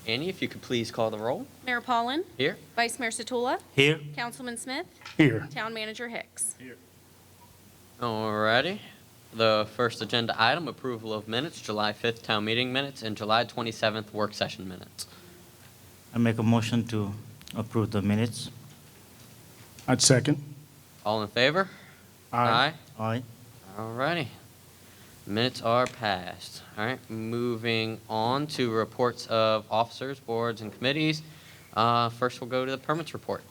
Annie, if you could please call the roll. Mayor Paulin, Here. Vice Mayor Satula, Here. Councilman Smith, Here. Town Manager Hicks. Alrighty. The first agenda item, approval of minutes, July 5th town meeting minutes and July 27th work session minutes. I make a motion to approve the minutes. I'd second. All in favor? Aye. Aye. Alrighty. Minutes are passed. Alright, moving on to reports of officers, boards, and committees. First, we'll go to the permits report.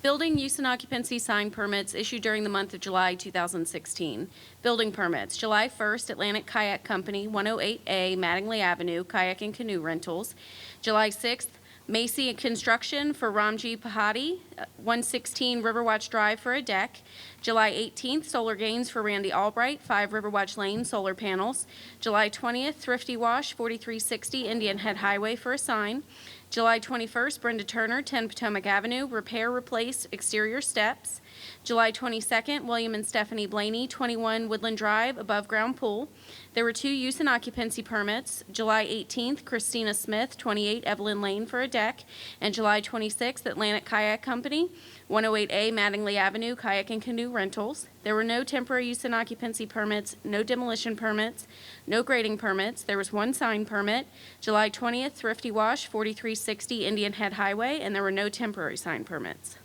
Building use and occupancy sign permits issued during the month of July 2016. Building permits, July 1st, Atlantic Kayak Company, 108A Mattingly Avenue, Kayak and Canoe Rentals. July 6th, Macy Construction for Ramji Pahadi, 116 Riverwatch Drive for a deck. July 18th, Solar Gains for Randy Albright, 5 Riverwatch Lane, solar panels. July 20th, Thrifty Wash, 4360 Indian Head Highway for a sign. July 21st, Brenda Turner, 10 Potomac Avenue, repair, replace exterior steps. July 22nd, William and Stephanie Blaney, 21 Woodland Drive, above ground pool. There were 2 use and occupancy permits. July 18th, Christina Smith, 28 Evelyn Lane for a deck. And July 26th, Atlantic Kayak Company, 108A Mattingly Avenue, Kayak and Canoe Rentals. There were no temporary use and occupancy permits, no demolition permits, no grading permits. There was 1 sign permit. July 20th, Thrifty Wash, 4360 Indian Head Highway, and there were no temporary sign permits.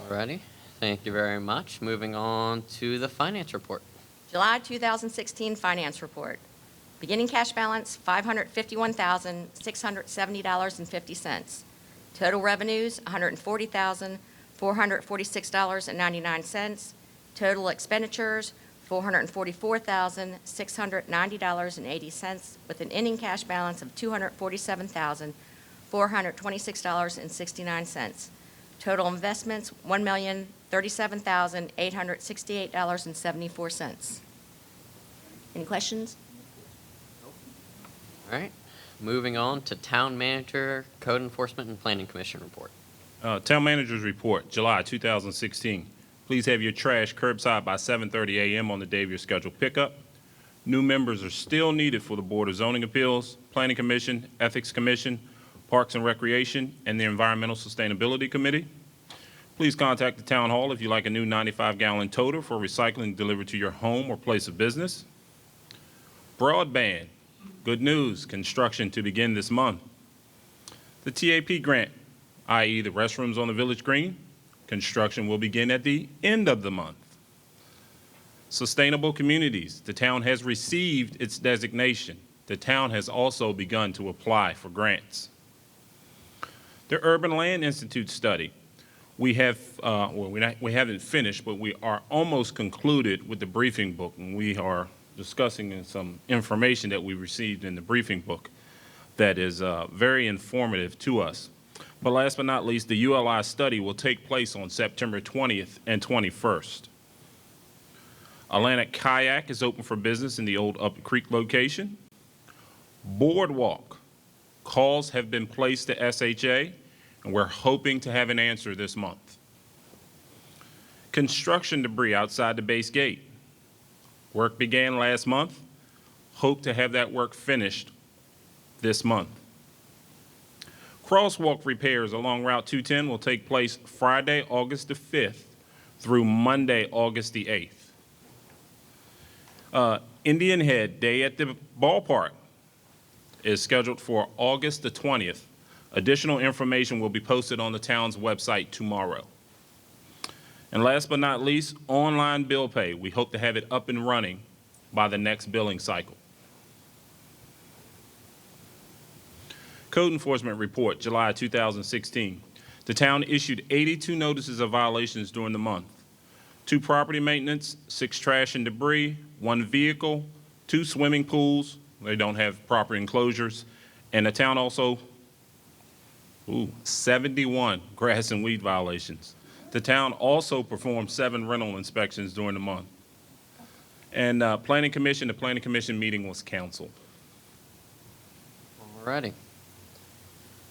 Alrighty. Thank you very much. Moving on to the finance report. July 2016 Finance Report. Beginning cash balance, $551,670.50. Total revenues, $140,446.99. Total expenditures, $444,690.80, with an ending cash balance of $247,426.69. Total investments, $1,037,868.74. Any questions? Alright. Moving on to town manager, code enforcement, and planning commission report. Town Manager's Report, July 2016. Please have your trash curbside by 7:30 a.m. on the day of your scheduled pickup. New members are still needed for the Board of Zoning Appeals, Planning Commission, Ethics Commission, Parks and Recreation, and the Environmental Sustainability Committee. Please contact the Town Hall if you'd like a new 95-gallon toter for recycling delivered to your home or place of business. Broadband. Good news, construction to begin this month. The TAP grant, i.e. the restrooms on the Village Green, construction will begin at the end of the month. Sustainable communities, the town has received its designation. The town has also begun to apply for grants. The Urban Land Institute study. We have, we haven't finished, but we are almost concluded with the briefing book, and we are discussing some information that we received in the briefing book that is very informative to us. But last but not least, the ULI study will take place on September 20th and 21st. Atlantic Kayak is open for business in the old Upper Creek location. Boardwalk. Calls have been placed to SHA, and we're hoping to have an answer this month. Construction debris outside the base gate. Work began last month. Hope to have that work finished this month. Crosswalk repairs along Route 210 will take place Friday, August the 5th through Monday, August the 8th. Indian Head Day at the Ballpark is scheduled for August the 20th. Additional information will be posted on the town's website tomorrow. And last but not least, online bill pay. We hope to have it up and running by the next billing cycle. Code Enforcement Report, July 2016. The town issued 82 notices of violations during the month. 2 property maintenance, 6 trash and debris, 1 vehicle, 2 swimming pools. They don't have proper enclosures. And the town also, 71 grass and weed violations. The town also performed 7 rental inspections during the month. And the Planning Commission meeting was canceled. Alrighty.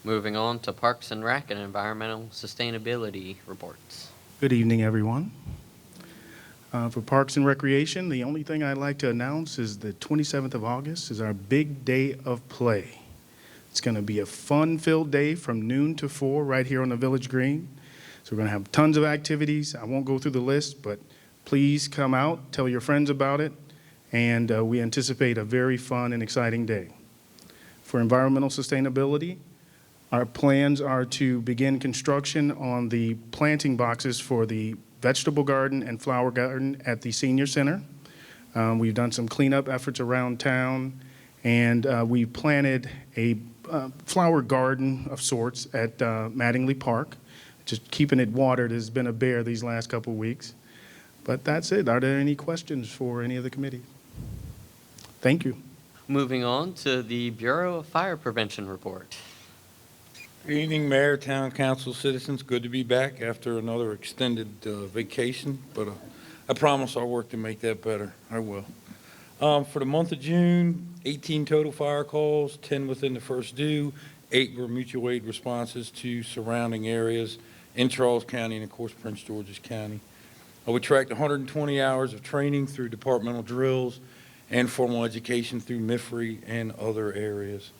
Moving on to Parks and Rec and environmental sustainability reports. Good evening, everyone. For Parks and Recreation, the only thing I'd like to announce is the 27th of August is our big day of play. It's going to be a fun-filled day from noon to 4 right here on the Village Green. So we're going to have tons of activities. I won't go through the list, but please come out, tell your friends about it, and we anticipate a very fun and exciting day. For environmental sustainability, our plans are to begin construction on the planting boxes for the vegetable garden and flower garden at the senior center. We've done some cleanup efforts around town, and we planted a flower garden of sorts at Mattingly Park, just keeping it watered. Has been a bear these last couple of weeks. But that's it. Are there any questions for any of the committee? Thank you. Moving on to the Bureau of Fire Prevention report. Good evening, Mayor, Town Council, citizens. Good to be back after another extended vacation, but I promise I'll work to make that better. I will. For the month of June, 18 total fire calls, 10 within the first due, 8 were mutual aid responses to surrounding areas in Charles County and, of course, Prince George's County. We tracked 120 hours of training through departmental drills and formal education through MIFRE and other areas.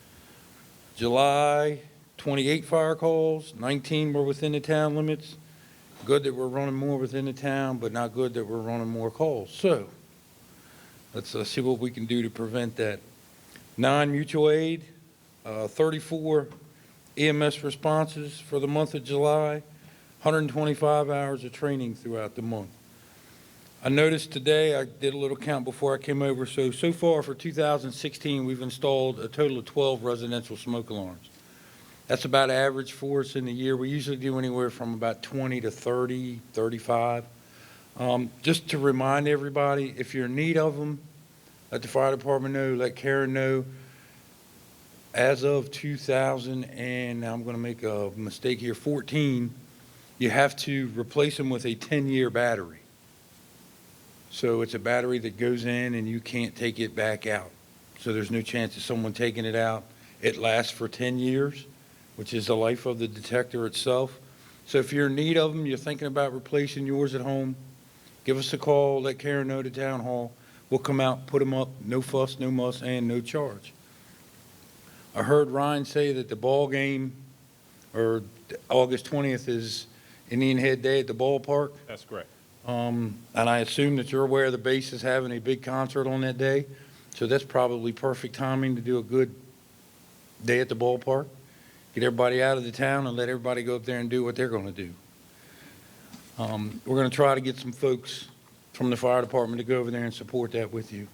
July, 28 fire calls, 19 were within the town limits. Good that we're running more within the town, but not good that we're running more calls. So let's see what we can do to prevent that. 9 mutual aid, 34 EMS responses for the month of July, 125 hours of training throughout the month. I noticed today, I did a little count before I came over, so far for 2016, we've installed a total of 12 residential smoke alarms. That's about average for us in the year. We usually do anywhere from about 20 to 30, 35. Just to remind everybody, if you're in need of them, let the fire department know, let Karen know. As of 2000, and now I'm going to make a mistake here, 14, you have to replace them with a 10-year battery. So it's a battery that goes in and you can't take it back out. So there's no chance of someone taking it out. It lasts for 10 years, which is the life of the detector itself. So if you're in need of them, you're thinking about replacing yours at home, give us a call, let Karen know to Town Hall. We'll come out, put them up, no fuss, no muss, and no charge. I heard Ryan say that the ball game, or August 20th, is Indian Head Day at the ballpark. That's correct. And I assume that you're aware the base is having a big concert on that day. So that's probably perfect timing to do a good day at the ballpark. Get everybody out of the town and let everybody go up there and do what they're going to do. We're going to try to get some folks from the fire department to go over there and support that with you.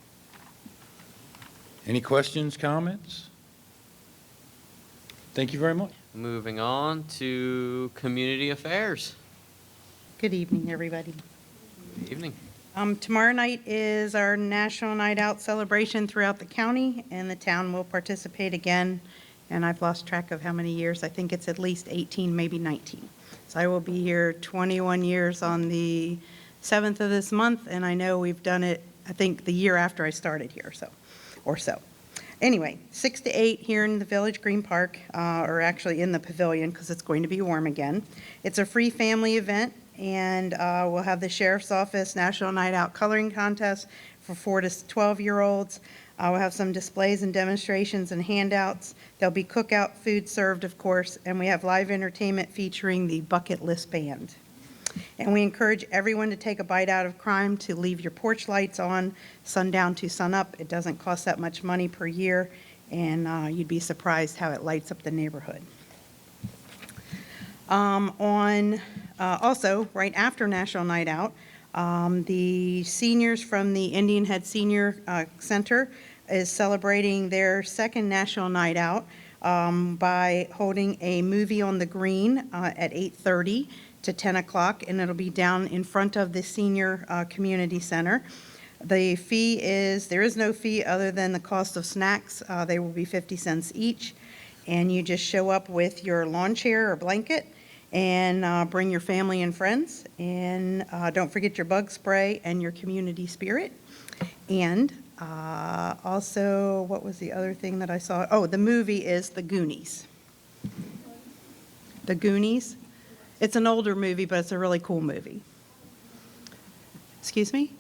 Any questions, comments? Thank you very much. Moving on to Community Affairs. Good evening, everybody. Good evening. Tomorrow night is our National Night Out celebration throughout the county, and the town will participate again. And I've lost track of how many years. I think it's at least 18, maybe 19. So I will be here 21 years on the 7th of this month, and I know we've done it, I think, the year after I started here, or so. Anyway, 6 to 8 here in the Village Green Park, or actually in the pavilion because it's going to be warm again. It's a free family event, and we'll have the Sheriff's Office National Night Out Coloring Contest for 4 to 12-year-olds. We'll have some displays and demonstrations and handouts. There'll be cookout food served, of course, and we have live entertainment featuring the Bucket List Band. And we encourage everyone to take a bite out of crime, to leave your porch lights on sundown to sunup. It doesn't cost that much money per year, and you'd be surprised how it lights up the neighborhood. Also, right after National Night Out, the seniors from the Indian Head Senior Center is celebrating their second National Night Out by holding a movie on the green at 8:30 to 10 o'clock, and it'll be down in front of the Senior Community Center. The fee is, there is no fee other than the cost of snacks. They will be 50 cents each, and you just show up with your lawn chair or blanket and bring your family and friends, and don't forget your bug spray and your community spirit. And also, what was the other thing that I saw? Oh, the movie is The Goonies. The Goonies. It's an older movie, but it's a really cool movie. Excuse me?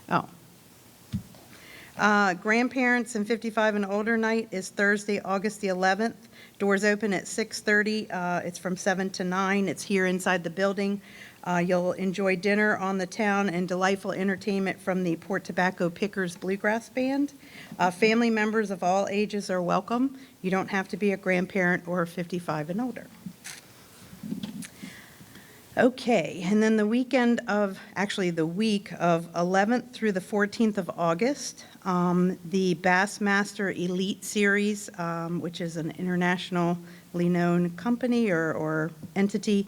Oh. Grandparents and 55 and older night is Thursday, August the 11th. Doors open at 6:30. It's from 7 to 9. It's here inside the building. You'll enjoy dinner on the town and delightful entertainment from the Port Tobacco Pickers Bluegrass Band. Family members of all ages are welcome. You don't have to be a grandparent or 55 and older. Okay, and then the week of 11th through the 14th of August, the Bassmaster Elite Series, which is an internationally known company or entity,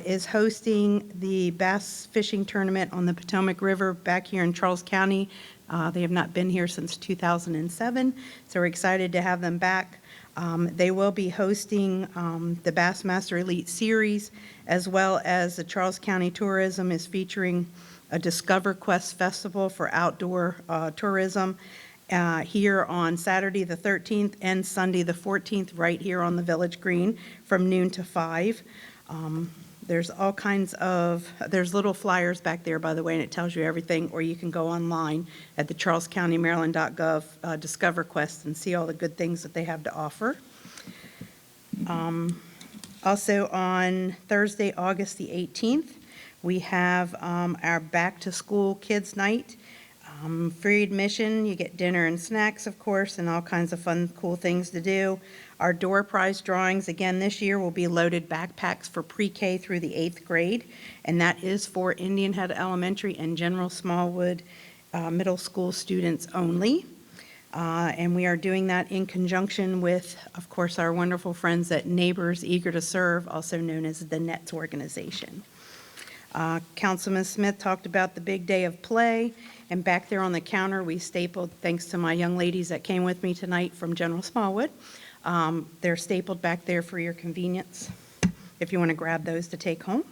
is hosting the bass fishing tournament on the Potomac River back here in Charles County. They have not been here since 2007, so we're excited to have them back. They will be hosting the Bassmaster Elite Series, as well as the Charles County Tourism is featuring a Discover Quest Festival for outdoor tourism here on Saturday the 13th and Sunday the 14th, right here on the Village Green from noon to 5. There's all kinds of, there's little flyers back there, by the way, and it tells you everything, or you can go online at the charlescountymaryland.gov, Discover Quest, and see all the good things that they have to offer. Also on Thursday, August the 18th, we have our Back to School Kids Night. Free admission, you get dinner and snacks, of course, and all kinds of fun, cool things to do. Our door prize drawings, again, this year will be loaded backpacks for pre-K through the 8th grade, and that is for Indian Head Elementary and General Smallwood middle school students only. And we are doing that in conjunction with, of course, our wonderful friends at Neighbors Eager to Serve, also known as the NETS organization. Councilman Smith talked about the big day of play, and back there on the counter, we stapled, thanks to my young ladies that came with me tonight from General Smallwood, they're stapled back there for your convenience if you want to grab those to take home.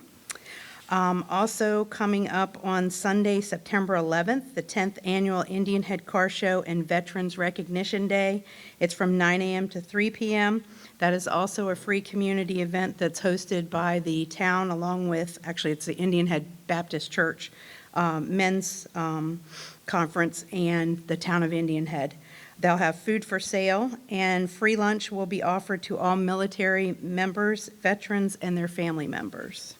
Also coming up on Sunday, September 11th, the 10th Annual Indian Head Car Show and Veterans Recognition Day. It's from 9 a.m. to 3 p.m. That is also a free community event that's hosted by the town along with, actually it's the Indian Head Baptist Church Men's Conference and the town of Indian Head. They'll have food for sale, and free lunch will be offered to all military members, veterans, and their family members.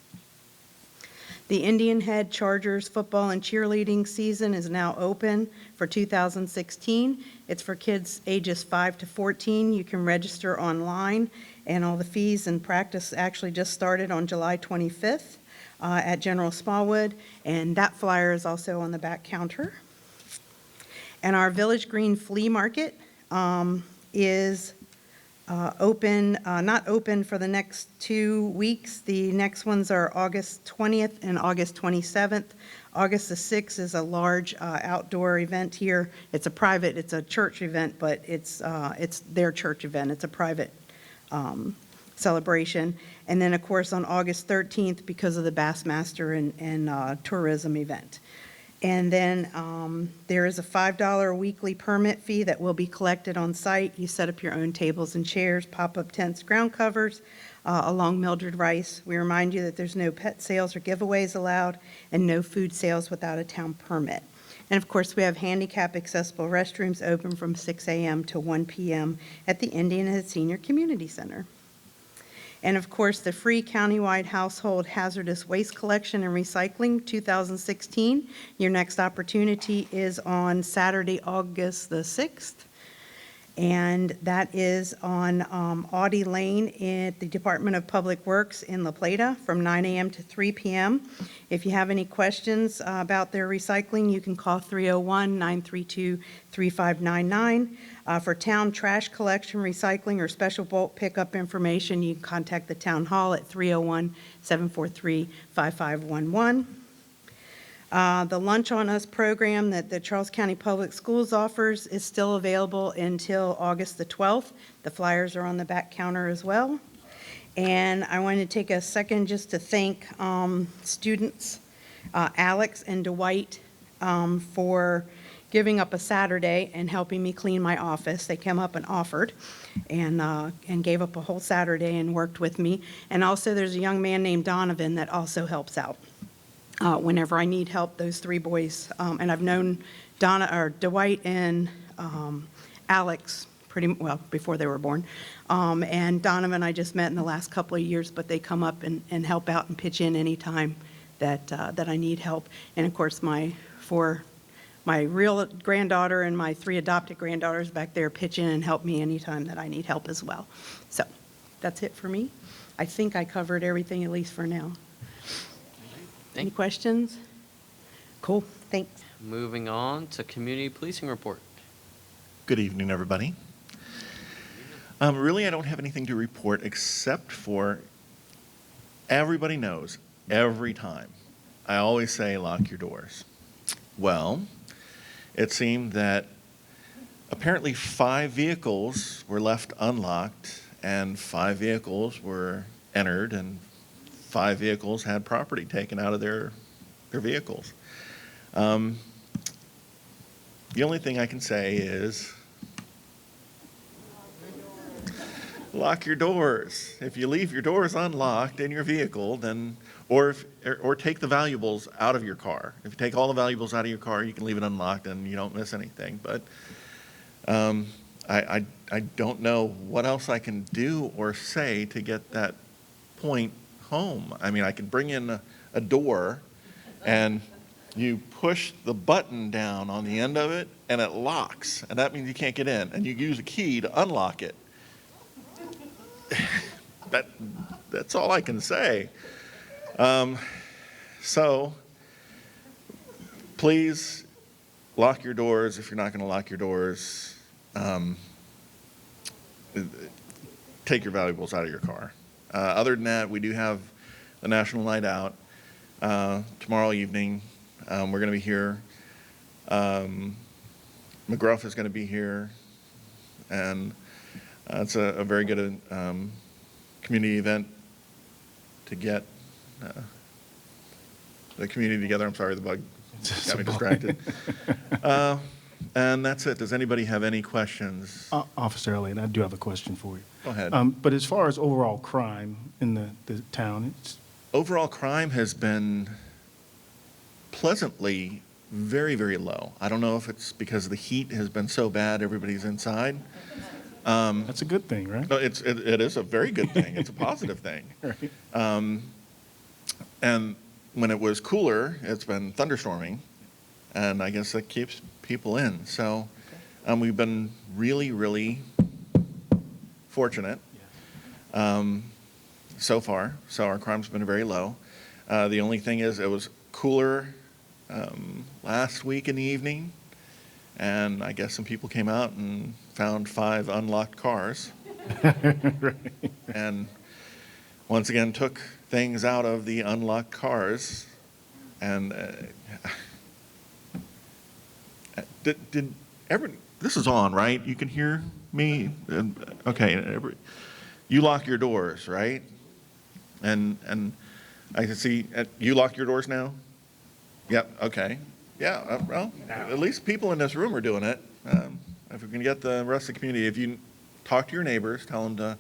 The Indian Head Chargers football and cheerleading season is now open for 2016. It's for kids ages 5 to 14. You can register online, and all the fees and practice actually just started on July 25th at General Smallwood, and that flyer is also on the back counter. And our Village Green Flea Market is open, not open for the next 2 weeks. The next ones are August 20th and August 27th. August the 6th is a large outdoor event here. It's a church event, but it's their church event. It's a private celebration. And then, of course, on August 13th, because of the Bassmaster and tourism event. And then there is a $5 weekly permit fee that will be collected on site. You set up your own tables and chairs, pop-up tents, ground covers along Mildred Rice. We remind you that there's no pet sales or giveaways allowed and no food sales without a town permit. And of course, we have handicap accessible restrooms open from 6 a.m. to 1 p.m. at the Indian Head Senior Community Center. And of course, the free countywide household hazardous waste collection and recycling 2016. Your next opportunity is on Saturday, August the 6th. And that is on Audie Lane at the Department of Public Works in La Plata from 9 a.m. to 3 p.m. If you have any questions about their recycling, you can call 301-932-3599. For town trash collection, recycling, or special bulk pickup information, you can contact the town hall at 301-743-5511. The Lunch on Us program that the Charles County Public Schools offers is still available until August the 12th. The flyers are on the back counter as well. And I want to take a second just to thank students, Alex and Dwight, for giving up a Saturday and helping me clean my office. They came up and offered and gave up a whole Saturday and worked with me. And also there's a young man named Donovan that also helps out. whenever I need help, those three boys. And I've known Dwight and Alex pretty, well, before they were born. And Donovan, I just met in the last couple of years, but they come up and help out and pitch in anytime that I need help. And of course, my real granddaughter and my 3 adopted granddaughters back there pitch in and help me anytime that I need help as well. So that's it for me. I think I covered everything, at least for now. Any questions? Cool, thanks. Moving on to community policing report. Good evening, everybody. Really, I don't have anything to report except for everybody knows every time I always say lock your doors. Well, it seemed that apparently 5 vehicles were left unlocked and 5 vehicles were entered and 5 vehicles had property taken out of their vehicles. The only thing I can say is lock your doors. If you leave your doors unlocked in your vehicle, then, or take the valuables out of your car. If you take all the valuables out of your car, you can leave it unlocked and you don't miss anything. But I don't know what else I can do or say to get that point home. I mean, I could bring in a door and you push the button down on the end of it and it locks, and that means you can't get in, and you use a key to unlock it. That's all I can say. So please lock your doors if you're not going to lock your doors. Take your valuables out of your car. Other than that, we do have the National Night Out tomorrow evening. We're going to be here. McGruff is going to be here, and it's a very good community event to get the community together. I'm sorry, the bug got me distracted. And that's it. Does anybody have any questions? Officer Elliott, I do have a question for you. Go ahead. But as far as overall crime in the town, Overall crime has been pleasantly very, very low. I don't know if it's because the heat has been so bad, everybody's inside. that's a good thing, right? No, it is a very good thing. It's a positive thing. Right. And when it was cooler, it's been thunderstorming, and I guess that keeps people in. So we've been really, really fortunate so far. So our crime's been very low. The only thing is it was cooler last week in the evening, and I guess some people came out and found 5 unlocked cars. Right. And once again took things out of the unlocked cars. And this is on, right? You can hear me? Okay. You lock your doors, right? And I can see, you lock your doors now? Yep, okay. Yeah, well, at least people in this room are doing it. If we can get the rest of the community, if you talk to your neighbors, tell them to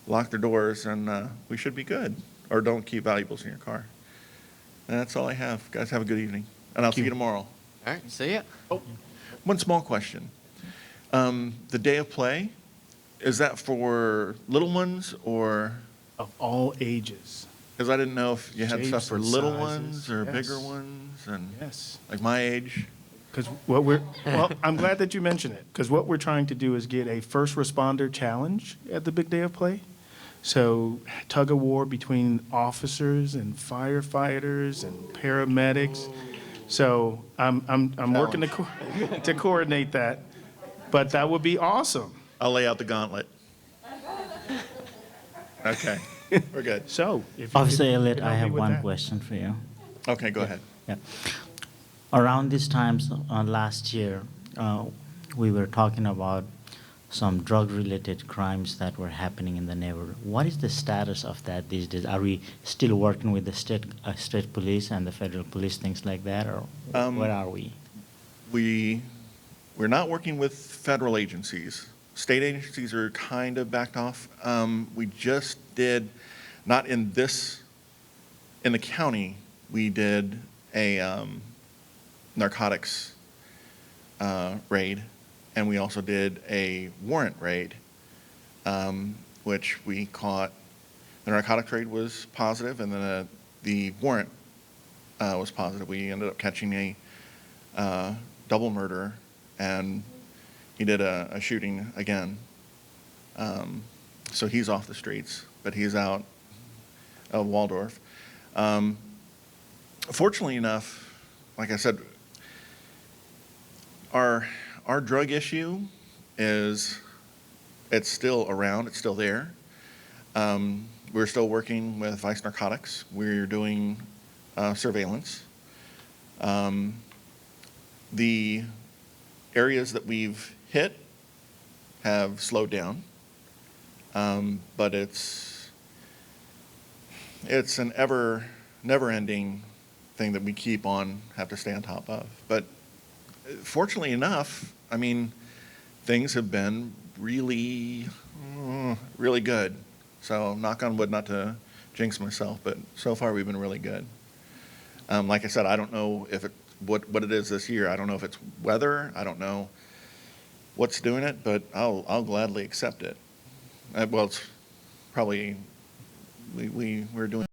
lock their doors, and we should be good. Or don't keep valuables in your car. And that's all I have. Guys, have a good evening. And I'll see you tomorrow. All right, see ya. Oh, one small question. The day of play, is that for little ones or? Of all ages. Because I didn't know if you had stuff Shapes for and little sizes, ones or yes. bigger ones, and Yes. like my age. Because I'm glad that you mentioned it, because what we're trying to do is get a first responder challenge at the big day of play. So tug of war between officers and firefighters and paramedics. So I'm working to coordinate that, but that would be awesome. I'll lay out the gauntlet. Okay, we're good. So if Officer you could Elliott, help I me have with one that. question for you. Okay, go ahead. Yeah. Around these times last year, we were talking about some drug-related crimes that were happening in the neighborhood. What is the status of that these days? Are we still working with the state police and the federal police, things like that, or where are we? We're not working with federal agencies. State agencies are kind of backed off. We just did, not in the county, we did a narcotics raid, and we also did a warrant raid, which we caught. The narcotics raid was positive, and then the warrant was positive. We ended up catching a double murder, and he did a shooting again. So he's off the streets, but he's out of Waldorf. Fortunately enough, like I said, our drug issue it's still around, it's still there. We're still working with Vice Narcotics. We're doing surveillance. The areas that we've hit have slowed down, but it's an never-ending thing that we have to stay on top of. But fortunately enough, I mean, things have been really, really good. So knock on wood, not to jinx myself, but so far we've been really good. Like I said, I don't know what it is this year. I don't know if it's weather. I don't know what's doing it, but I'll gladly accept it. Well, it's probably we're doing